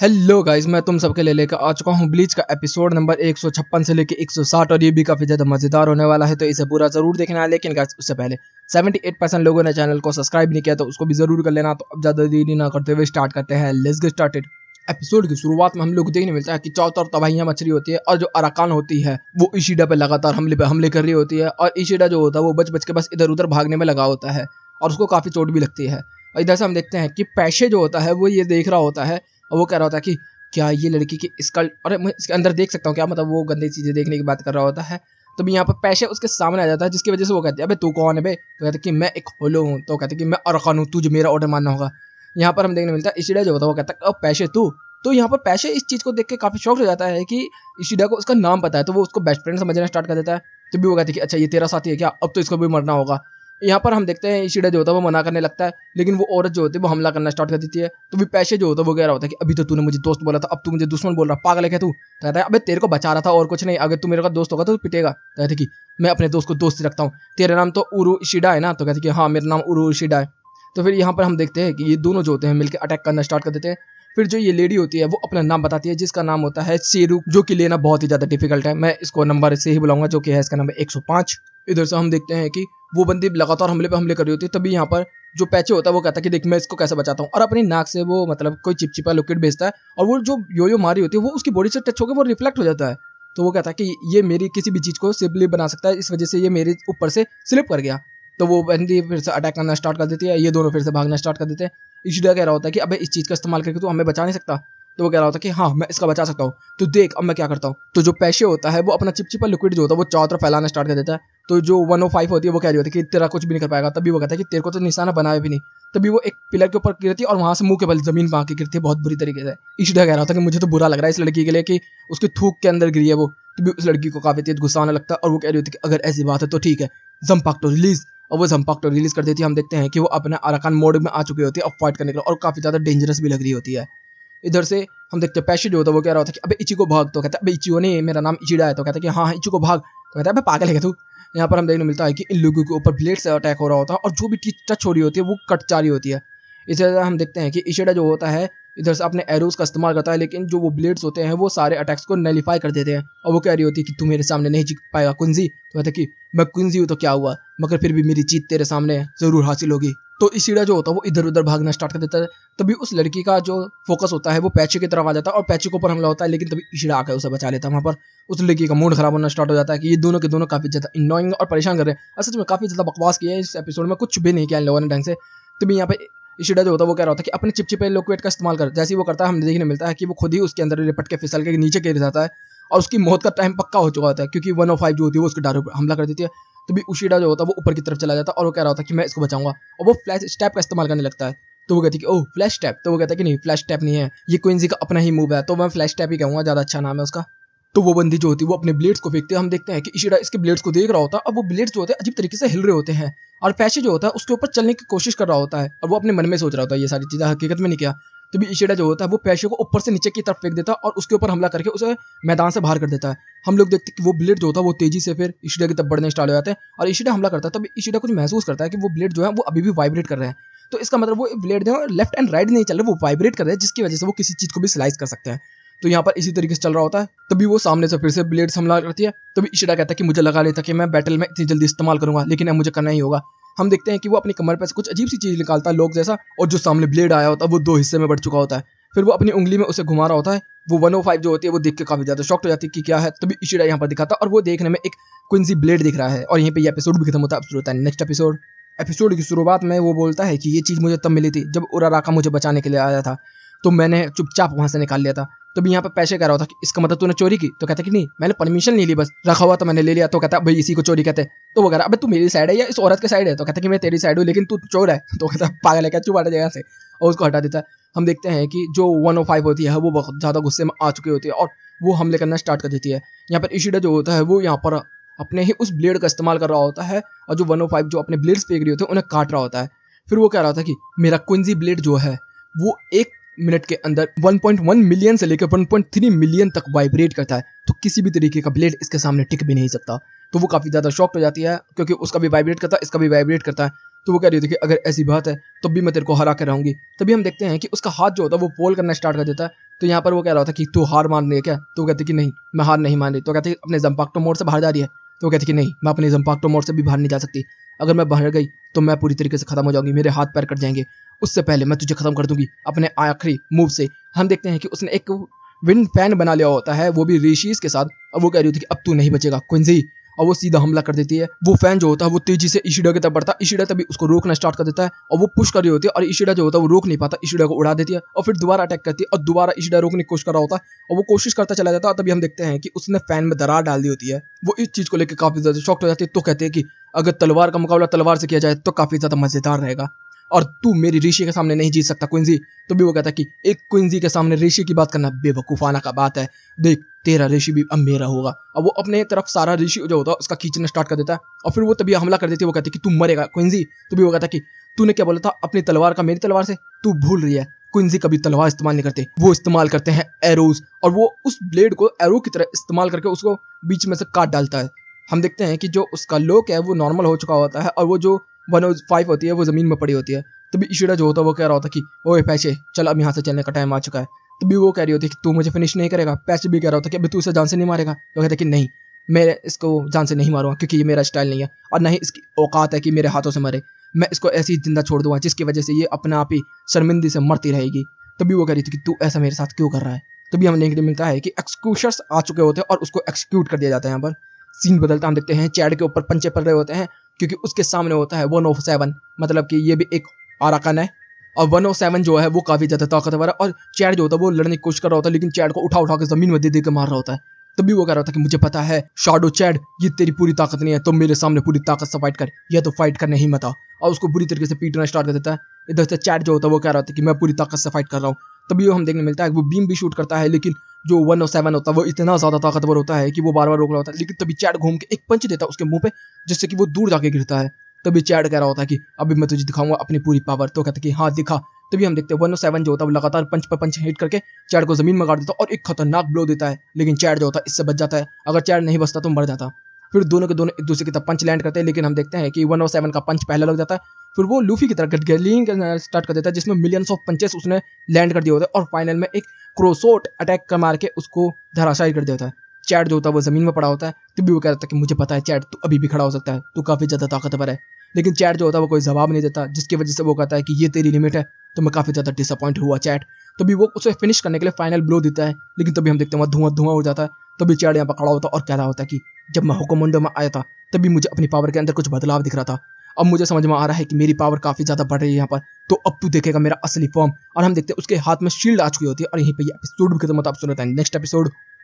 Hello guys, मैं तुम सबके लिए लेकर आ चुका हूँ ब्लीच का एपिसोड नंबर 156 से लेकर 160 और ये भी काफ़ी ज़्यादा मज़ेदार होने वाला है, तो इसे पूरा ज़रूर देखना है। लेकिन गाइस उससे पहले 78% लोगों ने चैनल को सब्सक्राइब नहीं किया, तो उसको भी ज़रूर कर लेना। तो अब ज़्यादा देरी ना करते हुए स्टार्ट करते हैं। Let's get started. एपिसोड की शुरुआत में हम लोग को देखने मिलता है कि चारों तरफ तबाहियां मच रही होती है और जो अराकान होती है वो इशिडा पे लगातार हमले कर रही होती है। और इशिडा जो होता है वो बच बच के बस इधर उधर भागने में लगा होता है और उसको काफ़ी चोट भी लगती है। और इधर से हम देखते हैं कि पैशे जो होता है वो ये देख रहा होता है और वो कह रहा होता है कि क्या ये लड़की की स्कल, अरे मैं इसके अंदर देख सकता हूँ क्या, मतलब वो गंदी चीजें देखने की बात कर रहा होता है। तो भी यहाँ पर पैसे उसके सामने आ जाता है, जिसकी वजह से वो कहते हैं अबे तू कौन है बे। तो कहते हैं कि मैं एक होलो हूँ। तो कहते हैं कि मैं अरकान हूँ, तुझे मेरा ऑर्डर मानना होगा। यहाँ पर हम देखने मिलता है इशिडा जो होता है वो कहता है अब पैसे तू। तो यहाँ पर पैसे इस चीज को देख के काफी शॉक हो जाता है कि इशिडा को उसका नाम पता है, तो वो उसको बेस्ट फ्रेंड समझना स्टार्ट कर देता है। तो भी वो कहते हैं कि अच्छा ये तेरा साथी है क्या, अब तो इसको भी मरना होगा। यहाँ पर हम देखते हैं इशिडा जो होता है वो मना करने लगता है, लेकिन वो औरत जो होती है वो हमला करना स्टार्ट कर देती है। तो भी पैसे जो होता है वो कह रहा होता है कि अभी तो तूने मुझे दोस्त बोला था, अब तू मुझे दुश्मन बोल रहा, पागल है क्या तू। तो कहता है अबे तेरे को बचा रहा था और कुछ नहीं, अगर तू मेरे का दोस्त होगा तो तू पिटेगा। तो कहते कि मैं अपने दोस्त को दोस्त रखता हूँ, तेरा नाम तो उरू इशिडा है ना। तो कहते कि हाँ मेरा नाम उरू इशिडा है। तो फिर यहाँ पर हम देखते हैं कि ये दोनों जो होते हैं मिलकर अटैक करना स्टार्ट कर देते हैं। फिर जो ये लेडी होती है वो अपना नाम बताती है, जिसका नाम होता है शेरू, जो कि लेना बहुत ही ज्यादा डिफिकल्ट है। मैं इसको नंबर से ही बुलाऊंगा, जो कि है इसका नंबर 105। इधर से हम देखते हैं कि वो बंदी लगातार हमले पे हमले कर रही होती है। तभी यहाँ पर जो पैचे होता है वो कहता है कि देख मैं इसको कैसे बचाता हूँ, और अपनी नाक से वो मतलब कोई चिपचिपा लिक्विड भेजता है और वो जो यो मारी होती है वो उसकी बॉडी से टच होकर वो रिफ्लेक्ट हो जाता है। तो वो कहता है कि ये मेरी किसी भी चीज को स्लिप बना सकता है, इस वजह से ये मेरे ऊपर से स्लिप कर गया। तो वो बंदी फिर से अटैक करना स्टार्ट कर देती है, ये दोनों फिर से भागना स्टार्ट कर देते हैं। इशिडा कह रहा होता है कि अबे इस चीज का इस्तेमाल करके तू हमें बचा नहीं सकता। तो वो कह रहा होता है कि हाँ मैं इसका बचा सकता हूँ, तो देख अब मैं क्या करता हूँ। तो जो पैसे होता है वो अपना चिपचिपा लिक्विड जो होता है वो चारों तरफ फैलाना स्टार्ट कर देता है। तो जो 105 होती है वो कह रही होती है कि तेरा कुछ भी नहीं कर पाएगा। तभी वो कहता है कि तेरे को तो निशाना बनाया भी नहीं। तभी वो एक पिलर के ऊपर गिरती है और वहां से मुंह के बल जमीन पे आके गिरती है बहुत बुरी तरीके से। इशिडा कह रहा था कि मुझे तो बुरा लग रहा है इस लड़की के लिए कि उसकी थूक के अंदर गिरी है वो। तभी उस लड़की को काफी तेज गुस्सा आने लगता है और वो कह रही होती है कि अगर ऐसी बात है तो ठीक है, जंपाक्टो रिलीज। और वो जंपाक्टो रिलीज कर देती है। हम देखते हैं कि वो अपने अराकान मोड में आ चुकी होती है और फाइट करने के लिए, और काफी ज्यादा डेंजरस भी लग रही होती है। इधर से हम देखते हैं पैशे जो होता है वो कह रहा होता है कि अबे इचिको भाग। तो कहता है अबे इचिको नहीं, मेरा नाम इचिडा है। तो कहता है कि हाँ इचिको भाग। तो कहता है अबे पागल है क्या तू। यहाँ पर हम देखने मिलता है कि इन लोगों के ऊपर ब्लेड से अटैक हो रहा होता है और जो भी चीज टच हो रही होती है वो कट जा रही होती है। इसी तरह हम देखते हैं कि इशिडा जो होता है इधर से अपने एरोज का इस्तेमाल करता है, लेकिन जो वो ब्लेड्स होते हैं वो सारे अटैक्स को नलीफाई कर देते हैं। और वो कह रही होती है कि तू मेरे सामने नहीं जीत पाएगा कुंजी। तो कहता है कि मैं कुंजी हूँ तो क्या हुआ, मगर फिर भी मेरी जीत तेरे सामने जरूर हासिल होगी। तो इशिडा जो होता है वो इधर उधर भागना स्टार्ट कर देता है। तभी उस लड़की का जो फोकस होता है वो पैचे की तरफ आ जाता है और पैचे के ऊपर हमला होता है, लेकिन तभी इशिडा आकर उसे बचा लेता है। वहाँ पर उस लड़की का मूड खराब होना स्टार्ट हो जाता है कि ये दोनों के दोनों काफी ज्यादा इनोइंग और परेशान कर रहे हैं। असल में काफी ज्यादा बकवास किया है इस एपिसोड में, कुछ भी नहीं किया इन लोगों ने ढंग से। तभी यहाँ पे इशिडा जो होता है वो कह रहा होता है कि अपने चिपचिपे लिक्विड का इस्तेमाल कर। जैसे ही वो करता है हमें देखने मिलता है कि वो खुद ही उसके अंदर लिपट के फिसल के नीचे गिर जाता है और उसकी मौत का टाइम पक्का हो चुका होता है, क्योंकि 105 जो होती है वो उसके डायरेक्ट हमला कर देती है। तो भी उशिडा जो होता है वो ऊपर की तरफ चला जाता है और वो कह रहा होता है कि मैं इसको बचाऊंगा, और वो फ्लैश स्टेप का इस्तेमाल करने लगता है। तो वो कहती है कि ओह फ्लैश टैप। तो वो कहता है कि नहीं फ्लैश टैप नहीं है, ये क्विंसी का अपना ही मूव है, तो मैं फ्लैश टैप ही कहूंगा, ज्यादा अच्छा नाम है उसका। तो वो बंदी जो होती है वो अपने ब्लेड्स को फेंकते हैं। हम देखते हैं कि इशिडा इसके ब्लेड्स को देख रहा होता है और वो ब्लेड्स जो होते हैं अजीब तरीके से हिल रहे होते हैं, और पैसे जो होता है उसके ऊपर चलने की कोशिश कर रहा होता है और वो अपने मन में सोच रहा होता है ये सारी चीजें हकीकत में नहीं किया। तो भी इशिडा जो होता है वो पैसे को ऊपर से नीचे की तरफ फेंक देता है और उसके ऊपर हमला करके उसे मैदान से बाहर कर देता है। हम लोग देखते हैं कि वो ब्लेड जो होता है वो तेजी से फिर इशिडा की तरफ बढ़ने स्टार्ट हो जाते हैं और इशिडा हमला करता है। तब इशिडा कुछ महसूस करता है कि वो ब्लेड जो है वो अभी भी वाइब्रेट कर रहे हैं। तो इसका मतलब वो ब्लेड जो है लेफ्ट एंड राइट नहीं चल रहे, वो वाइब्रेट कर रहे हैं, जिसकी वजह से वो किसी चीज को भी स्लाइस कर सकते हैं। तो यहाँ पर इसी तरीके से चल रहा होता है। तभी वो सामने से फिर से ब्लेड हमला करती है। तभी इशिडा कहता है कि मुझे लगा लेता कि मैं बैटल में इतनी जल्दी इस्तेमाल करूंगा, लेकिन अब मुझे करना ही होगा। हम देखते हैं कि वो अपनी कमर पर से कुछ अजीब सी चीज निकालता है लोग जैसा, और जो सामने ब्लेड आया होता है वो दो हिस्से में बढ़ चुका होता है। फिर वो अपनी उंगली में उसे घुमा रहा होता है। वो 105 जो होती है वो देख के काफी ज्यादा शॉक्ट हो जाती है कि क्या है। तभी इशिडा यहाँ पर दिखाता है और वो देखने में एक क्विंसी ब्लेड दिख रहा है, और यहीं पे ये एपिसोड भी खत्म होता है। अब शुरू होता है नेक्स्ट एपिसोड। एपिसोड की शुरुआत में वो बोलता है कि ये चीज मुझे तब मिली थी जब उराराका मुझे बचाने के लिए आया था, तो मैंने चुपचाप वहां से निकाल लिया था। तो भी यहाँ पे पैसे कह रहा होता कि इसका मतलब तूने चोरी की। तो कहता कि नहीं मैंने परमिशन नहीं ली, बस रखा हुआ तो मैंने ले लिया। तो कहता भाई इसी को चोरी कहते। तो वो कह रहा अबे तू मेरी साइड है या इस औरत के साइड है। तो कहता कि मैं तेरी साइड हूँ लेकिन तू चोर है। तो कहता पागल है क्या, चुप हट जगह से, और उसको हटा देता है। हम देखते हैं कि जो 105 होती है वो बहुत ज्यादा गुस्से में आ चुकी होती है और वो हमले करना स्टार्ट कर देती है। यहाँ पर इशिडा जो होता है वो यहाँ पर अपने ही उस ब्लेड का इस्तेमाल कर रहा होता है, और जो 105 जो अपने ब्लेड्स फेंक रही होती है उन्हें काट रहा होता है। फिर वो कह रहा था कि मेरा क्विंसी ब्लेड जो है वो 1 मिनट के अंदर 1.1 मिलियन से लेकर 1.3 मिलियन तक वाइब्रेट करता है, तो किसी भी तरीके का ब्लेड इसके सामने टिक भी नहीं सकता। तो वो काफी ज्यादा शॉक्ट हो जाती है, क्योंकि उसका भी वाइब्रेट करता है, इसका भी वाइब्रेट करता है। तो वो कह रही होती है कि अगर ऐसी बात है तो भी मैं तेरे को हरा के रहूंगी। तभी हम देखते हैं कि उसका हाथ जो होता है वो पोल करना स्टार्ट कर देता है। तो यहाँ पर वो कह रहा होता है कि तू हार मान रही है क्या? तो वो कहती है कि नहीं, मैं हार नहीं मान रही। तो कहती है अपने जंपाक्टो मोड से बाहर जा रही है? तो वो कहती है कि नहीं, मैं अपने जंपाक्टो मोड से भी बाहर नहीं जा सकती। अगर मैं बाहर गई तो मैं पूरी तरीके से खत्म हो जाऊंगी, मेरे हाथ पैर कट जाएंगे। उससे पहले मैं तुझे खत्म कर दूंगी अपने आखिरी मूव से। हम देखते हैं कि उसने एक विंड फैन बना लिया होता है, वो भी ऋषिस के साथ। अब वो कह रही होती है कि अब तू नहीं बचेगा क्विंजी, और वो सीधा हमला कर देती है। वो फैन जो होता है वो तेजी से इशिडा की तरफ बढ़ता है। इशिडा तभी उसको रोकना स्टार्ट कर देता है और वो पुश कर रही होती है, और इशिडा जो होता है वो रोक नहीं पाता, इशिडा को उड़ा देती है और फिर दोबारा अटैक करती है और दोबारा इशिडा रोकने की कोशिश कर रहा होता है और वो कोशिश करता चला जाता है। तभी हम देखते हैं कि उसने फैन में दरार डाल दी होती है। वो इस चीज को लेकर काफी ज्यादा शॉक्ड हो जाती है। तो कहते हैं कि अगर तलवार का मुकाबला तलवार से किया जाए तो काफी ज्यादा मजेदार रहेगा, और तू मेरी ऋषि के सामने नहीं जीत सकता क्विंजी। तो भी वो कहता है कि एक क्विंजी के सामने ऋषि की बात करना बेवकूफाना का बात है, देख तेरा ऋषि भी अब मेरा होगा। अब वो अपने तरफ सारा ऋषि जो होता है उसका खींचना स्टार्ट कर देता है और फिर वो तभी हमला कर देती है। वो कहती है कि तू मरेगा क्विंजी। तो भी वो कहता है कि तूने क्या बोला था अपनी तलवार का मेरी तलवार से, तू भूल रही है। क्विंजी कभी तलवार इस्तेमाल नहीं करते, वो इस्तेमाल करते हैं एरोज, और वो उस ब्लेड को एरो की तरह इस्तेमाल करके उसको बीच में से काट डालता है। हम देखते हैं कि जो उसका लोक है वो नॉर्मल हो चुका होता है और वो जो 105 होती है वो जमीन में पड़ी होती है। तभी इशिडा जो होता है वो कह रहा होता कि ओए पैसे चल, अब यहाँ से चलने का टाइम आ चुका है। तभी वो कह रही होती है कि तू मुझे फिनिश नहीं करेगा। पैसे भी कह रहा होता कि अभी तू इसे जान से नहीं मारेगा। तो कहता कि नहीं, मैं इसको जान से नहीं मारूंगा क्योंकि ये मेरा स्टाइल नहीं है और ना ही इसकी औकात है कि मेरे हाथों से मरे। मैं इसको ऐसे ही जिंदा छोड़ दूंगा जिसकी वजह से ये अपने आप ही शर्मिंदी से मरती रहेगी। तभी वो कह रही थी कि तू ऐसा मेरे साथ क्यों कर रहा है। तभी हमें देखने मिलता है कि एक्सक्यूशर्स आ चुके होते हैं और उसको एक्सिक्यूट कर दिया जाता है। यहाँ पर सीन बदलता हम देखते हैं चैड के ऊपर पंचे पड़ रहे होते हैं क्योंकि उसके सामने होता है 107, मतलब कि ये भी एक आराकन है और 107 जो है वो काफी ज्यादा ताकतवर है। और चैड जो होता है वो लड़ने की कोशिश कर रहा होता है लेकिन चैड को उठा उठा के जमीन में दे दे के मार रहा होता है। तभी वो कह रहा था कि मुझे पता है शाडो चैड, ये तेरी पूरी ताकत नहीं है, तो मेरे सामने पूरी ताकत से फाइट कर, यह तो फाइट करने ही मत आ। और उसको बुरी तरीके से पीटना स्टार्ट कर देता है। इधर से चैड जो होता है वो कह रहा था कि मैं पूरी ताकत से फाइट कर रहा हूँ। तभी वो हम देखने मिलता है वो बीम भी शूट करता है, लेकिन जो 107 होता है वो इतना ज्यादा ताकतवर होता है कि वो बार बार रोक रहा होता है। लेकिन तभी चैड घूम के एक पंच देता है उसके मुंह पे, जिससे कि वो दूर जाके गिरता है। तभी चैड कह रहा होता है कि अभी मैं तुझे दिखाऊंगा अपनी पूरी पावर। तो कहता है कि हाँ दिखा। तभी हम देखते हैं 107 जो होता है वो लगातार पंच पर पंच हिट करके चैड को जमीन में गाड़ देता है और एक खतरनाक ब्लो देता है, लेकिन चैड जो होता है इससे बच जाता है। अगर चैड नहीं बचता तो मर जाता। फिर दोनों के दोनों एक दूसरे की तरफ पंच लैंड करते हैं, लेकिन हम देखते हैं कि 107 का पंच पहले लग जाता है। फिर वो लूफी की तरफ गैलिंग करना स्टार्ट कर देता है जिसमें मिलियंस ऑफ पंचेस उसने लैंड कर दिए होते हैं और फाइनल में एक क्रोसोट अटैक कर मार के उसको धराशायी कर दिया होता है। चैड जो होता है वो जमीन में पड़ा होता है। तभी वो कहता है कि मुझे पता है चैड, तू अभी भी खड़ा हो सकता है, तू काफी ज्यादा ताकतवर है। लेकिन चैड जो होता है वो कोई जवाब नहीं देता, जिसकी वजह से वो कहता है कि ये तेरी लिमिट है। तो मैं काफी ज्यादा डिसअपॉइंट हुआ चैड। तभी वो उसे फिनिश करने के लिए फाइनल ब्लो देता है, लेकिन तभी हम देखते हैं धुआं धुआं हो जाता है। तभी चैड यहाँ पर खड़ा होता है और कह रहा होता है कि जब मैं हुकुमुंडो में आया था तभी मुझे अपनी पावर के अंदर कुछ बदलाव दिख रहा था। अब मुझे समझ में आ रहा है कि मेरी पावर काफी ज्यादा बढ़ रही है यहाँ पर, तो अब तू देखेगा मेरा असली फॉर्म। और हम देखते हैं उसके हाथ में शील्ड आ चुकी होती है और यहीं पे ये एपिसोड भी खत्म होता है। आप सुनते हैं नेक्स्ट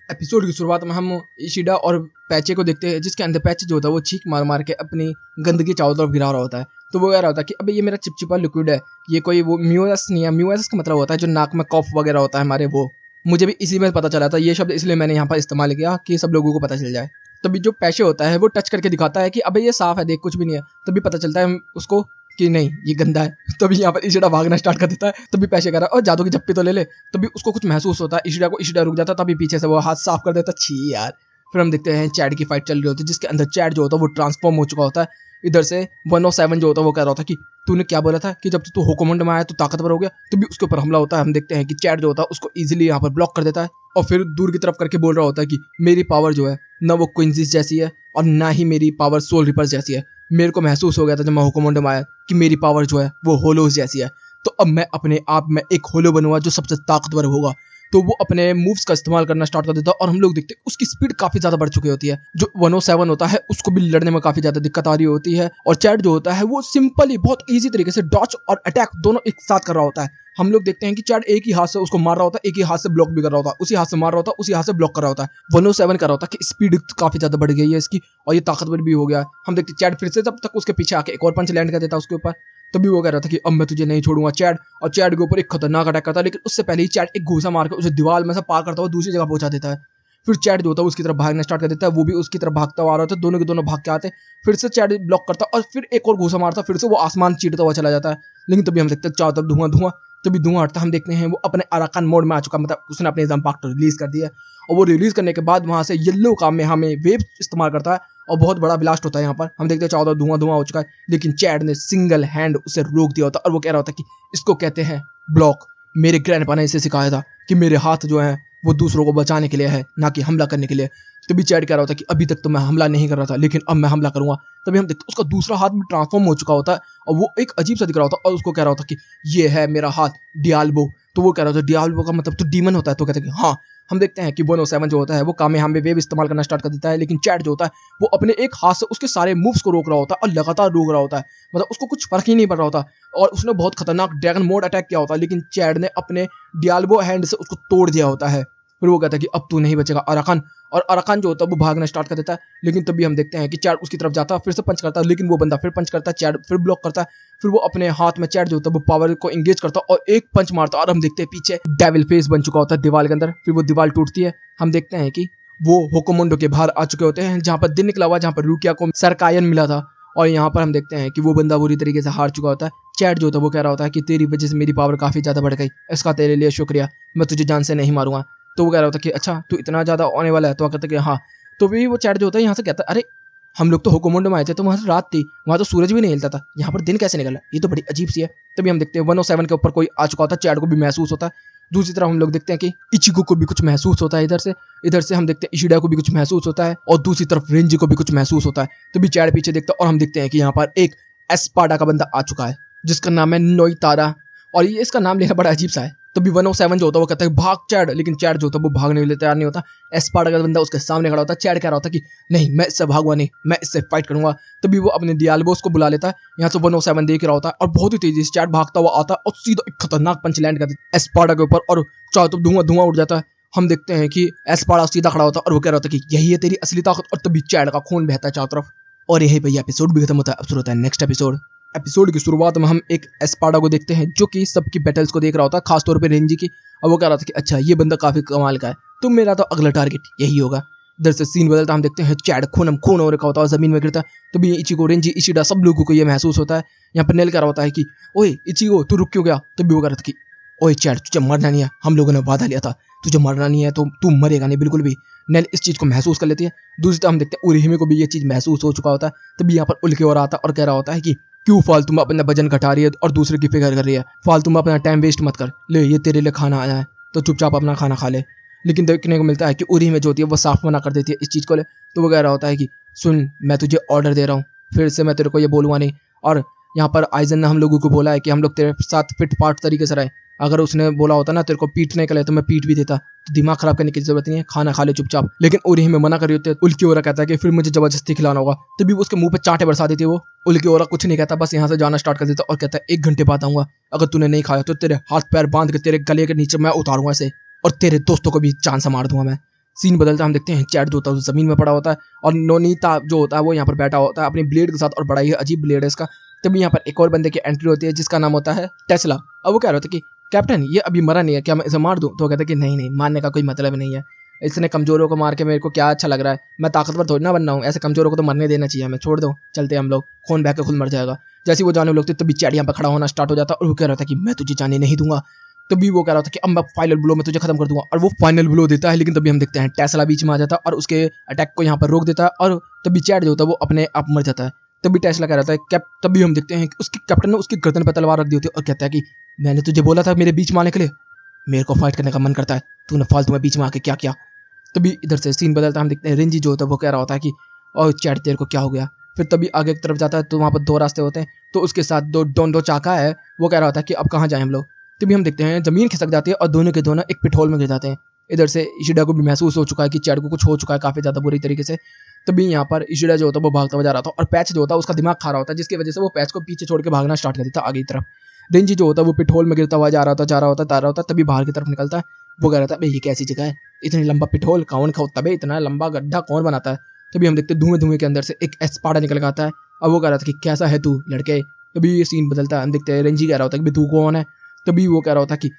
एपिसोड की शुरुआत में हम इशिडा और पैचे को देखते हैं, जिसके अंदर पैचे जो होता है वो छींक मार मार के अपनी गंदगी चारों तरफ गिरा रहा होता है। तो वो कह रहा होता है कि अबे ये मेरा चिपचिपा लिक्विड है, ये कोई वो म्यूएस नहीं है। म्यूएस का मतलब होता है जो नाक में कॉफ वगैरह होता है हमारे, वो मुझे भी इसी में पता चला था ये शब्द, इसलिए मैंने यहाँ पर इस्तेमाल किया कि सब लोगों को पता चल जाए। तभी जो पैसे होता है वो टच करके दिखाता है कि अबे ये साफ है, देख कुछ भी नहीं है। तभी पता चलता है उसको कि नहीं ये गंदा है। तभी यहाँ पर इशिडा भागना स्टार्ट कर देता है। तभी पैसे कह रहा है और जादू की जप्पी तो ले ले। तभी उसको कुछ महसूस होता है इशिडा को, इशिडा रुक जाता है। तभी पीछे से वो हाथ साफ कर देता है। छी यार। फिर हम देखते हैं चैड की फाइट चल रही होती है, जिसके अंदर चैड जो होता है वो ट्रांसफॉर्म हो चुका होता है। इधर से 107 जो होता है वो कह रहा होता है कि तूने क्या बोला था कि जब तू हुकुमुंड में आया तो ताकतवर हो गया। तो भी उसके ऊपर हमला होता है। हम देखते हैं कि चैड जो होता है उसको इजीली यहाँ पर ब्लॉक कर देता है और फिर दूर की तरफ करके बोल रहा होता है कि मेरी पावर जो है ना वो क्विंजीस जैसी है और ना ही मेरी पावर सोल रिपर्स जैसी है। मेरे को महसूस हो गया था जब मैं हुकुमुंड में आया कि मेरी पावर जो है वो होलोज जैसी है। तो अब मैं अपने आप में एक होलो बनूंगा जो सबसे ताकतवर होगा। तो वो अपने मूव्स का इस्तेमाल करना स्टार्ट कर देता है और हम लोग देखते हैं उसकी स्पीड काफी ज्यादा बढ़ चुकी होती है। जो 107 होता है उसको भी लड़ने में काफी ज्यादा दिक्कत आ रही होती है और चैड जो होता है वो सिंपली बहुत इजी तरीके से डॉच और अटैक दोनों एक साथ कर रहा होता है। हम लोग देखते हैं कि चैड एक ही हाथ से उसको मार रहा होता है, एक ही हाथ से ब्लॉक भी कर रहा होता है, उसी हाथ से मार रहा होता है, उसी हाथ से ब्लॉक कर रहा होता है। 107 कर रहा होता है कि स्पीड काफी ज्यादा बढ़ गई है इसकी और ये ताकतवर भी हो गया। हम देखते हैं चैड फिर से जब तक उसके पीछे आके एक और पंच लैंड कर देता है उसके ऊपर। तभी वो कह रहा था कि अब मैं तुझे नहीं छोड़ूंगा चैड, और चैड के ऊपर एक खतरनाक अटैक करता है। लेकिन उससे पहले ही चैड एक घूसा मार के उसे दीवार में से पार करता हुआ दूसरी जगह पहुंचा देता है। फिर चैड जो होता है उसकी तरफ भागना स्टार्ट कर देता है, वो भी उसकी तरफ भागता हुआ आ रहा होता है। दोनों के दोनों भाग के आते, फिर से चैड ब्लॉक करता और फिर एक और घूसा मारता, फिर से वो आसमान चीरता हुआ चला जाता है। लेकिन तभी हम देखते हैं चारों तरफ धुआं धुआं। तभी धुआं हटता हम देखते हैं वो अपने अराकान मोड में आ चुका, मतलब उसने अपने इम्पैक्ट रिलीज कर दिया और वो रिलीज करने के बाद वहां से येलो का में हमें वेव इस्तेमाल करता है और बहुत बड़ा ब्लास्ट होता है। यहाँ पर हम देखते हैं चारों धुआं धुआं हो चुका है, लेकिन चैड ने सिंगल हैंड उसे रोक दिया होता और वो कह रहा होता कि इसको कहते हैं ब्लॉक। मेरे ग्रैंडपा ने इसे सिखाया था कि मेरे हाथ जो है वो दूसरों को बचाने के लिए है, ना कि हमला करने के लिए। तभी चैड कह रहा होता कि अभी तक तो मैं हमला नहीं कर रहा था, लेकिन अब मैं हमला करूंगा। तभी हम देखते उसका दूसरा हाथ भी ट्रांसफॉर्म हो चुका होता है और वो एक अजीब सा दिख रहा होता है और उसको कह रहा होता कि ये है मेरा हाथ डियाल्बो। तो वो कह रहा होता डियाल्बो का मतलब तो डीमन होता है। तो कहते हैं कि हाँ। हम देखते हैं कि 107 जो होता है वो कामेहामे वेव इस्तेमाल करना स्टार्ट कर देता है, लेकिन चैड जो होता है वो अपने एक हाथ से उसके सारे मूव्स को रोक रहा होता है और लगातार रोक रहा होता है, मतलब उसको कुछ फर्क ही नहीं पड़ रहा होता और उसने बहुत खतरनाक ड्रैगन मोड अटैक किया होता है, लेकिन चैड ने अपने डियाल्बो हैंड से उसको तोड़ दिया होता है। फिर वो कहता है कि अब तू नहीं बचेगा अराकान, और अराकान जो होता है वो भागना स्टार्ट कर देता है। लेकिन तभी हम देखते हैं कि चैड उसकी तरफ जाता है, फिर से पंच करता है, लेकिन वो बंदा फिर पंच करता है, चैड फिर ब्लॉक करता है। फिर वो अपने हाथ में चैड जो होता है वो पावर को एंगेज करता है और एक पंच मारता है और हम देखते हैं पीछे डेविल फेस बन चुका होता है दीवार के अंदर। फिर वो दीवार टूटती है, हम देखते हैं कि वो होकोमुंडो के बाहर आ चुके होते हैं, जहाँ पर दिन निकला हुआ, जहाँ पर रूकिया को सरकायन मिला था। और यहाँ पर हम देखते हैं कि वो बंदा बुरी तरीके से हार चुका होता है। चैड जो होता है वो कह रहा होता है कि तेरी वजह से मेरी पावर काफी ज्यादा बढ़ गई, इसका तेरे लिए शुक्रिया, मैं तुझे जान से नहीं मारूंगा। तो वो कह रहा होता कि अच्छा तू इतना ज्यादा आने वाला है, तो कहता कि हाँ। तो भी वो चैट जो होता है यहाँ से कहता है अरे हम लोग तो होकोमुंडो में आए थे, तो वहां से रात थी, वहां तो सूरज भी नहीं हिलता था, यहाँ पर दिन कैसे निकला, ये तो बड़ी अजीब सी है। तभी हम देखते हैं 107 के ऊपर कोई आ चुका होता है, चैट को भी महसूस होता है। दूसरी तरफ हम लोग देखते हैं कि इचिको को भी कुछ महसूस होता है, इधर से हम देखते हैं इशिडा को भी कुछ महसूस होता है और दूसरी तरफ रेंजी को भी कुछ महसूस होता है। तभी चैट पीछे देखता है और हम देखते हैं कि यहाँ पर एक एस्पाडा का बंदा आ चुका है जिसका नाम है नोइतारा, और ये इसका नाम लेना बड़ा अजीब सा है। तभी 107 जो होता है वो कहता है भाग चैड, लेकिन चैड जो होता है वो भागने के लिए तैयार नहीं होता। एस्पाडा का बंदा उसके सामने खड़ा होता है, चैड कह रहा होता है कि नहीं मैं इससे भागूंगा नहीं, मैं इससे फाइट करूंगा। तभी वो अपने डियाल्बोस को बुला लेता है, यहाँ से 107 देख रहा होता है और बहुत ही तेजी से चैड भागता हुआ आता है और सीधा एक खतरनाक पंच लैंड कर देता है एस्पाडा के ऊपर और चारों तरफ धुआं धुआं उड़ जाता है। हम देखते हैं कि एस्पाडा सीधा खड़ा होता है और वो कह रहा होता है कि यही है तेरी असली ताकत, और तभी चैड का खून बहता है चारों तरफ। और यही भैया एपिसोड भी खत्म होता है। अब शुरू होता है नेक्स्ट एपिसोड की शुरुआत में हम एक एस्पाडा को देखते हैं जो कि सबकी बैटल्स को देख रहा होता है, खासतौर पे रेंजी की। और वो कह रहा था कि अच्छा ये बंदा काफी कमाल का है, तो मेरा तो अगला टारगेट यही होगा। इधर से सीन बदलता हम देखते हैं चैड खून खून हो रखा होता है, जमीन में गिरता है। तो भी इचिको रेंजी इशिडा सब लोगों को ये महसूस होता है। यहाँ पर नेल कह रहा होता है कि ओए इचिको तू रुक क्यों गया। तो भी वो कह रहा था कि ओए चैड तुझे मरना नहीं है, हम लोगों ने वादा लिया था तुझे मरना नहीं है, तो तू मरेगा नहीं बिल्कुल भी। नेल इस चीज को महसूस कर लेती है। दूसरी तरफ हम देखते हैं उरिहिमे को भी ये चीज महसूस हो चुका होता है। तभी यहाँ पर उल्के और आता है और कह रहा होता है कि क्यों फालतू में अपना वजन घटा रही है और दूसरे की फिक्र कर रही है, फालतू में अपना टाइम वेस्ट मत कर, ले ये तेरे लिए खाना आया है तो चुपचाप अपना खाना खा ले। लेकिन देखने को मिलता है कि उरिहिमे जो होती है वो साफ मना कर देती है इस चीज को ले। तो वो कह रहा होता है कि सुन मैं तुझे ऑर्डर दे रहा हूँ, फिर से मैं तेरे को ये बोलूंगा नहीं। और यहाँ पर आइजन ने हम लोगों को बोला है कि हम लोग तेरे साथ फिट पार्ट तरीके से रहे, अगर उसने बोला होता ना तेरे को पीटने के लिए तो मैं पीट भी देता, तो दिमाग खराब करने की जरूरत नहीं है, खाना खा ले चुपचाप। लेकिन उरिहिमे मना कर रही होती है। उल्की ओरा कहता है कि फिर मुझे जबरदस्ती खिलाना होगा। तभी वो उसके मुंह पे चांटे बरसा देती है। वो उल्की ओरा कुछ नहीं कहता, बस यहाँ से जाना स्टार्ट कर देता और कहता है 1 घंटे बाद आऊंगा, अगर तूने नहीं खाया तो तेरे हाथ पैर बांध के तेरे गले के नीचे मैं उतारूंगा इसे, और तेरे दोस्तों को भी जान से मार दूंगा मैं। सीन बदलता हम देखते हैं चैट जो होता है जमीन में पड़ा होता है और नोनीता जो होता है वो यहाँ पर बैठा होता है अपनी ब्लेड के साथ, और बड़ा ही अजीब ब्लेड है इसका। तभी यहाँ पर एक और बंदे की एंट्री होती है जिसका नाम होता है टेस्ला। अब वो कह रहा था कि कैप्टन ये अभी मरा नहीं है, क्या मैं इसे मार दूं। तो वो कहता है कि नहीं नहीं, मारने का कोई मतलब नहीं है, इसने कमजोरों को मार के मेरे को क्या अच्छा लग रहा है, मैं ताकतवर थोड़ी ना बनना हूँ, ऐसे कमजोरों को तो मरने देना चाहिए हमें, छोड़ दो चलते हम लोग, खून बह के खुद मर जाएगा। जैसे वो जाने लगते तभी चैट यहाँ पर खड़ा होना स्टार्ट हो जाता और वो कह रहा था कि मैं तुझे जाने नहीं दूंगा। तभी वो कह रहा था कि अब मैं फाइनल ब्लो में तुझे खत्म कर दूंगा, और वो फाइनल ब्लो देता है। लेकिन तभी हम देखते हैं टेस्ला बीच में आ जाता है और उसके अटैक को यहाँ पर रोक देता है, और तभी चैट जो होता है वो अपने आप मर जाता है। तभी टेस्ला कह रहा था तभी हम देखते हैं कि उसके कैप्टन ने उसकी गर्दन पर तलवार रख दी होती है और कहता है कि मैंने तुझे बोला था मेरे बीच में आने के लिए, मेरे को फाइट करने का मन करता है, तूने फालतू में बीच में आके क्या किया। तभी इधर से सीन बदलता हम देखते हैं रेंजी जो होता है वो कह रहा होता है कि और चैट तेरे को क्या हो गया। फिर तभी आगे की तरफ जाता है तो वहाँ पर 2 रास्ते होते हैं, तो उसके साथ दो चाका है, वो कह रहा होता है कि अब कहाँ जाएं हम लोग। तभी हम देखते हैं जमीन खिसक जाती है और दोनों के दोनों एक पिटहोल में गिर जाते हैं। इधर से इशिडा को भी महसूस हो चुका है कि चैट को कुछ हो चुका है काफी ज्यादा बुरी तरीके से। तभी यहाँ पर इशिडा जो होता है वो भागता हुआ जा रहा था और पैच जो होता है उसका दिमाग खा रहा होता है, जिसकी वजह से वो पैच को पीछे छोड़ के भागना स्टार्ट कर देता आगे की तरफ। रेंजी जो होता है वो पिटहोल में गिरता हुआ जा रहा होता तभी बाहर की तरफ निकलता है। वो कह रहा था भाई ये कैसी जगह है, इतनी लंबा पिटहोल कौन खोदता है, इतना लंबा गड्ढा कौन बनाता है। तभी हम देखते धुएं धुएं के अंदर से एक एस्पाडा निकल आता है। अब वो कह रहा था कि कैसा है तू लड़के। तभी ये सीन बदलता है, हम देखते हैं रेंजी कह रहा होता है कि तू कौन है। तभी वो कह रहा होता है कि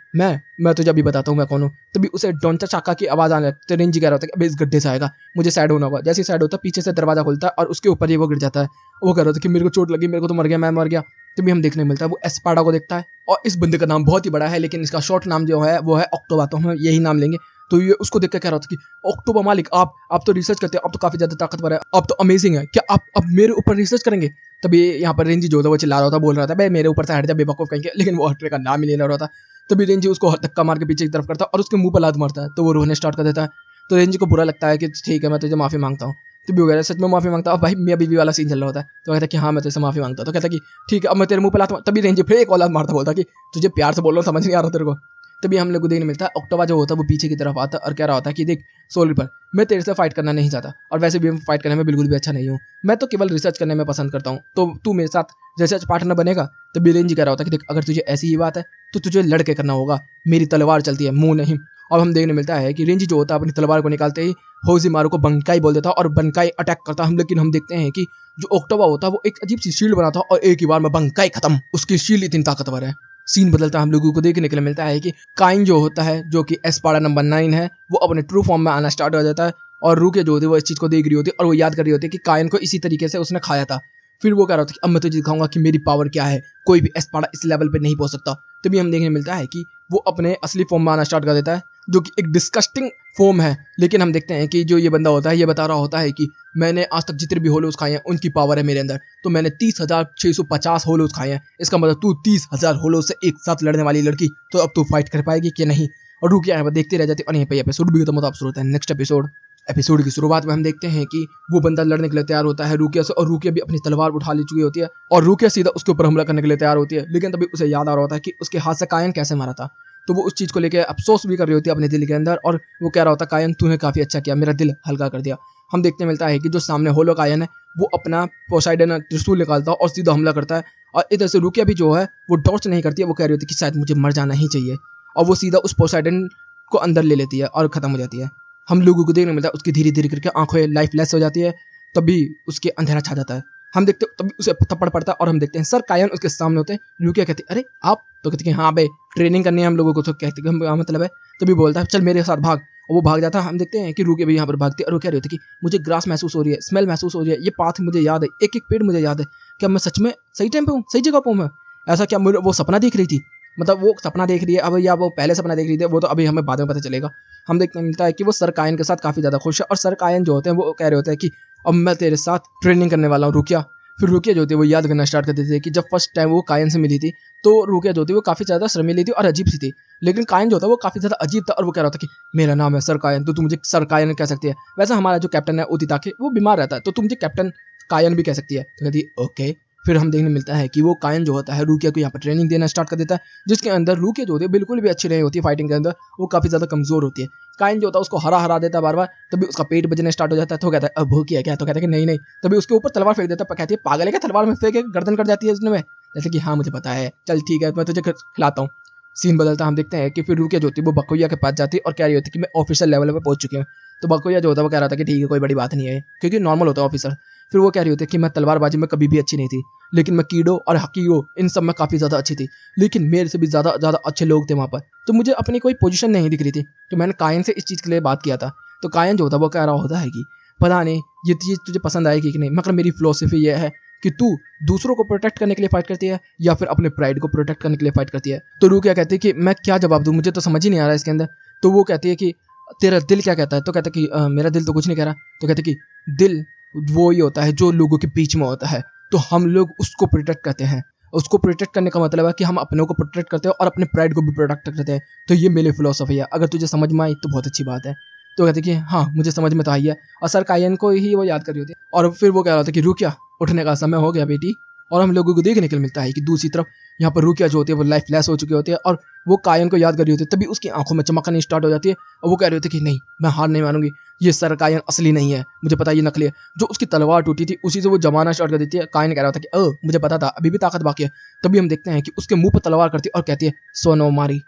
मैं तुझे अभी बताता हूँ मैं कौन हूँ। तभी उसे डोंचा चाका की आवाज़ आने लगती है। तो रेंजी कह रहा होता है कि अबे इस गड्ढे से आएगा, मुझे साइड होना होगा। जैसे ही साइड होता है पीछे से दरवाजा खुलता है और उसके ऊपर ही वो गिर जाता है। वो कह रहा था कि मेरे को चोट लगी, मेरे को तो मर गया, मैं मर गया। तभी हम देखने मिलता है वो एस्पाडा को देखता है और इस बंदे का नाम बहुत ही बड़ा है लेकिन इसका शॉर्ट नाम जो है वो है ऑक्टोबा, तो हम यही नाम लेंगे। तो ये उसको देख कर कह रहा था कि ऑक्टोबा मालिक, आप तो रिसर्च करते हैं, आप तो काफी ज्यादा ताकतवर है, आप तो अमेजिंग है, क्या आप अब मेरे ऊपर रिसर्च करेंगे? तभी यहाँ पर रेंजी जो था वो चिल्ला रहा था, बोल रहा था भाई मेरे ऊपर से हट जा बेवकूफ कहीं के, लेकिन वो हटने का नाम ही नहीं ले रहा था। तभी रेंजी उसको धक्का मार के पीछे की तरफ करता है और उसके मुंह पर लात मारता है, तो वो रोने स्टार्ट कर देता है। तो रेंजी को बुरा लगता है कि ठीक है मैं तुझे माफी मांगता हूँ। तभी वगैरह सच में माफी मांगता है, भाई मैं बीवी वाला सीन चल रहा होता है। तो कहता है कि हाँ मैं तुझसे माफी मांगता हूँ। तो कहता है कि ठीक है अब मैं तेरे मुंह पे लात तभी रेंजी फिर एक और लात मारता, बोलता कि तुझे प्यार से बोल रहा हूँ, समझ नहीं आ रहा तेरे को। तभी हम लोग को देखने मिलता है ऑक्टोबा जो होता है वो पीछे की तरफ आता है और कह रहा होता है कि देख सोल रिपर, मैं तेरे से फाइट करना नहीं चाहता और वैसे भी मैं फाइट करने में बिल्कुल भी अच्छा नहीं हूँ, मैं तो केवल रिसर्च करने में पसंद करता हूँ, तो तू मेरे साथ रिसर्च पार्टनर बनेगा? तभी रेंजी कह रहा होता है कि देख अगर तुझे ऐसी ही बात है तो तुझे लड़के करना होगा, मेरी तलवार चलती है मुंह नहीं। और हम देखने मिलता है कि रेंजी जो होता है अपनी तलवार को निकालते ही होजीमारू को बंकाई बोल देता और बंकाई अटैक करता हम, लेकिन हम देखते हैं कि जो ऑक्टोबा होता है वो एक अजीब सी शील्ड बनाता और एक ही बार में बंकाई खत्म, उसकी शील्ड इतनी ताकतवर है। सीन बदलता हम लोगों को देखने के लिए मिलता है कि काइन जो होता है जो कि एस्पाडा नंबर 9 है वो अपने ट्रू फॉर्म में आना स्टार्ट हो जाता है और रूके जो होती है वो इस चीज को देख रही होती है और वो याद कर रही होती है कि काइन को इसी तरीके से उसने खाया था। फिर वो कह रहा था कि अब मैं तुझे दिखाऊंगा कि मेरी पावर क्या है, कोई भी एस्पाडा इस लेवल पे नहीं पहुंच सकता। तभी हम देखने मिलता है कि वो अपने असली फॉर्म में आना स्टार्ट कर देता है जो कि एक डिस्कस्टिंग फॉर्म है, लेकिन हम देखते हैं कि जो ये बंदा होता है ये बता रहा होता है कि मैंने आज तक जितने भी होलोस खाए हैं उनकी पावर है मेरे अंदर, तो मैंने 30,650 होलोस खाए हैं, इसका मतलब तू 30,000 होलोस से एक साथ लड़ने वाली लड़की, तो अब तू फाइट कर पाएगी कि नहीं? और रुक यहाँ पर देखते रह जाते और यहीं पे एपिसोड भी खत्म होता है। अब शुरू होता है नेक्स्ट एपिसोड की शुरुआत में हम देखते हैं कि वो बंदा लड़ने के लिए तैयार होता है रूकिया से और रूकिया भी अपनी तलवार उठा ले चुकी होती है और रूकिया सीधा उसके ऊपर हमला करने के लिए तैयार होती है, लेकिन तभी उसे याद आ रहा होता है कि उसके हाथ से कायन कैसे मारा था। तो वो उस चीज़ को लेकर अफसोस भी कर रही होती है अपने दिल के अंदर और वो कह रहा होता है कायन तूने काफ़ी अच्छा किया, मेरा दिल हल्का कर दिया। हम देखने मिलता है कि जो सामने होलो कायन है वो अपना पोसाइडन त्रिशूल निकालता है और सीधा हमला करता है और इधर से रूकिया भी जो है वो डॉच नहीं करती है, वो कह रही होती है कि शायद मुझे मर जाना ही चाहिए और वो सीधा उस पोसाइडन को अंदर ले लेती है और ख़त्म हो जाती है। हम लोगों को देखने मिलता है उसकी धीरे धीरे करके आंखों लाइफ लेस हो जाती है, तभी उसके अंधेरा छा जाता है। हम देखते तभी उसे थप्पड़ पड़ता है और हम देखते हैं सर कायन उसके सामने होते हैं। रूकिया कहती है अरे आप, तो कहते हैं हाँ भाई ट्रेनिंग करनी है हम लोगों को, तो कहते हैं हाँ मतलब है। तभी बोलता है चल मेरे साथ भाग, और वो भाग जाता है। हम देखते हैं कि रूकिया भी यहाँ पर भागती है और वो कह रही होती है कि मुझे ग्रास महसूस हो रही है, स्मेल महसूस हो रही है, ये पाथ मुझे याद है, एक एक पेड़ मुझे याद है, क्या मैं सच में सही टाइम पे हूँ, सही जगह पे हूँ मैं? ऐसा क्या वो सपना देख रही थी? मतलब वो सपना देख रही है अब या वो पहले सपना देख रही थी वो तो अभी हमें बाद में पता चलेगा। हम देखने मिलता है कि वो सर कायन के साथ काफ़ी ज़्यादा खुश है और सर कायन जो होते हैं वो कह रहे होते हैं कि अब मैं तेरे साथ ट्रेनिंग करने वाला हूँ रुकिया। फिर रुकिया जो होती है वो याद करना स्टार्ट कर देती है कि जब फर्स्ट टाइम वो कायन से मिली थी तो रुकिया जो होती है वो काफ़ी ज़्यादा शर्मीली थी और अजीब सी थी, लेकिन कायन जो होता है वो काफ़ी ज़्यादा अजीब था और वो कह रहा था कि मेरा नाम है सर कायन, तो तू मुझे सर कायन कह सकती है। वैसे हमारा जो कैप्टन है उतिताके वो बीमार रहता है तो तू मुझे कैप्टन कायन भी कह सकती है। तो कहती है ओके। फिर हम देखने मिलता है कि वो कायन जो होता है रूकिया को यहाँ पर ट्रेनिंग देना स्टार्ट कर देता है, जिसके अंदर रूकिया जो होती है बिल्कुल भी अच्छी नहीं होती फाइटिंग के अंदर, वो काफ़ी ज़्यादा कमज़ोर होती है। कायन जो होता है उसको हरा हरा देता है बार बार, तभी उसका पेट बजने स्टार्ट हो जाता है। तो कहता है अब भूख किया क्या? तो कहता है कि नहीं नहीं। तभी उसके ऊपर तलवार फेंक देता है, कहती है पागल है क्या, तलवार में फेंक के गर्दन कट जाती है उसने में। जैसे कि हाँ मुझे पता है, चल ठीक है मैं तुझे खिलाता हूँ। सीन बदलता हम देखते हैं कि फिर रूकिया जो होती है वो बकोया के पास जाती है और कह रही होती है कि मैं ऑफिशियल लेवल पर पहुंच चुकी हूँ। तो बकोया जो होता है वो कह रहा था कि ठीक है कोई बड़ी बात नहीं है, क्योंकि नॉर्मल होता है ऑफिसर। फिर वो कह रही होती है कि मैं तलवारबाजी में कभी भी अच्छी नहीं थी, लेकिन मैं कीडो और हकीगो इन सब में काफ़ी ज़्यादा अच्छी थी, लेकिन मेरे से भी ज़्यादा ज़्यादा अच्छे लोग थे वहाँ पर, तो मुझे अपनी कोई पोजीशन नहीं दिख रही थी। तो मैंने कायन से इस चीज़ के लिए बात किया था। तो कायन जो होता है वो कह रहा होता है कि पता नहीं ये चीज़ तुझे पसंद आएगी कि नहीं, मगर मेरी फिलोसफी ये है कि तू दूसरों को प्रोटेक्ट करने के लिए फाइट करती है या फिर अपने प्राइड को प्रोटेक्ट करने के लिए फाइट करती है। तो रू क्या कहती है कि मैं क्या जवाब दूँ, मुझे तो समझ ही नहीं आ रहा है इसके अंदर। तो वो कहती है कि तेरा दिल क्या कहता है? तो कहता है कि मेरा दिल तो कुछ नहीं कह रहा। तो कहते कि दिल वो ही होता है जो लोगों के बीच में होता है, तो हम लोग उसको प्रोटेक्ट करते हैं। उसको प्रोटेक्ट करने का मतलब है कि हम अपनों को प्रोटेक्ट करते हैं और अपने प्राइड को भी प्रोटेक्ट करते हैं। तो ये मेरी फिलोसफी है, अगर तुझे समझ में आई तो बहुत अच्छी बात है। तो कहते कि हाँ मुझे समझ में तो आई है, और सर कायन को ही वो याद कर रही होती है। और फिर वो कह रहा था कि रुकिया उठने का समय हो गया बेटी। और हम लोगों को देखने के लिए मिलता है कि दूसरी तरफ यहाँ पर रुकिया जो होती है वो लाइफ लेस हो चुकी होती है और वो कायन को याद कर रही होती है। तभी उसकी आंखों में चमक आनी स्टार्ट हो जाती है और वो कह रही होती है कि नहीं मैं हार नहीं मानूंगी, ये सर कायन असली नहीं है, मुझे पता है ये नकली है। जो उसकी तलवार टूटी थी उसी से वो जमाना स्टार्ट कर देती है। कायन कह रहा था कि मुझे पता था, अभी भी ताकत बाकी है। तभी हम देखते हैं कि उसके मुंह पर तलवार करती है और कहती है सोनो मारी,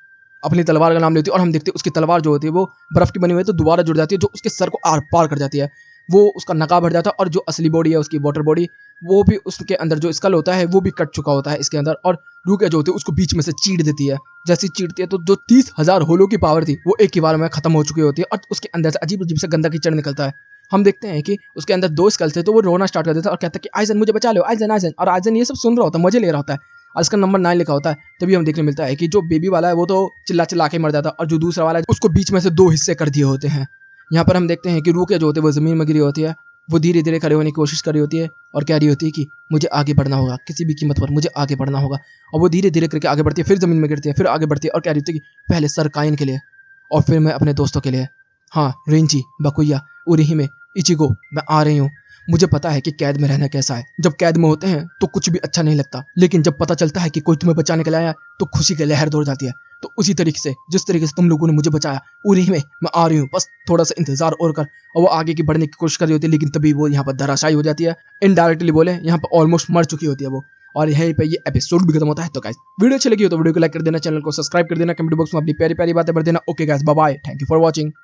अपनी तलवार का नाम लेती है। और हम देखते हैं उसकी तलवार जो होती है वो बर्फ की बनी हुई है तो दोबारा जुड़ जाती है, जो उसके सर को आर पार कर जाती है। वो उसका नकाब हट जाता है और जो असली बॉडी है उसकी वाटर बॉडी, वो भी उसके अंदर जो स्कल होता है वो भी कट चुका होता है इसके अंदर, और रूके जो होती है उसको बीच में से चीर देती है। जैसे चीरती है तो जो 30,000 होलों की पावर थी वो एक ही बार में खत्म हो चुकी होती है और उसके अंदर से अजीब अजीब से गंदा कीचड़ निकलता है। हम देखते हैं कि उसके अंदर 2 स्कल थे तो वो रोना स्टार्ट कर देता है और कहता है कि आइजन मुझे बचा लो, आइजन आइजन, और आइजन ये सब सुन रहा होता है, मजे ले रहा होता है और इसका नंबर 9 लिखा होता है। तभी हम देखने मिलता है कि जो बेबी वाला है वो तो चिल्ला चिल्ला के मर जाता है और जो दूसरा वाला है उसको बीच में से 2 हिस्से कर दिए होते हैं। यहाँ पर हम देखते हैं कि रूके जो होते हैं वो जमीन में गिरी होती है, वो धीरे धीरे खड़े होने की कोशिश कर रही होती है और कह रही होती है कि मुझे आगे बढ़ना होगा, किसी भी कीमत पर मुझे आगे बढ़ना होगा। और वो धीरे धीरे करके आगे बढ़ती है, फिर जमीन में गिरती है, फिर आगे बढ़ती है और कह रही होती है कि पहले सर काइन के लिए और फिर मैं अपने दोस्तों के लिए, हाँ रेंजी, बकुया, उरिहिमे, इचिगो, मैं आ रही हूँ। मुझे पता है कि कैद में रहना कैसा है। जब कैद में होते हैं तो कुछ भी अच्छा नहीं लगता, लेकिन जब पता चलता है कि कोई तुम्हें बचाने के लिए आया तो खुशी की लहर दौड़ जाती है। तो उसी तरीके से जिस तरीके से तुम लोगों ने मुझे बचाया, उरिहिमे मैं आ रही हूँ, बस थोड़ा सा इंतजार और कर। और वो आगे की बढ़ने की कोशिश कर रही होती है, लेकिन तभी वो यहाँ पर धराशायी हो जाती है। इनडायरेक्टली बोले यहाँ पर ऑलमोस्ट मर चुकी होती है वो, और यहीं पे ये एपिसोड भी खत्म होता है। तो गाइस वीडियो अच्छी लगी हो तो वीडियो को लाइक कर देना, चैनल को सब्सक्राइब कर देना, कमेंट बॉक्स में अपनी प्यारी प्यारी बातें भर देना। Okay guys, bye bye, thank you for watching.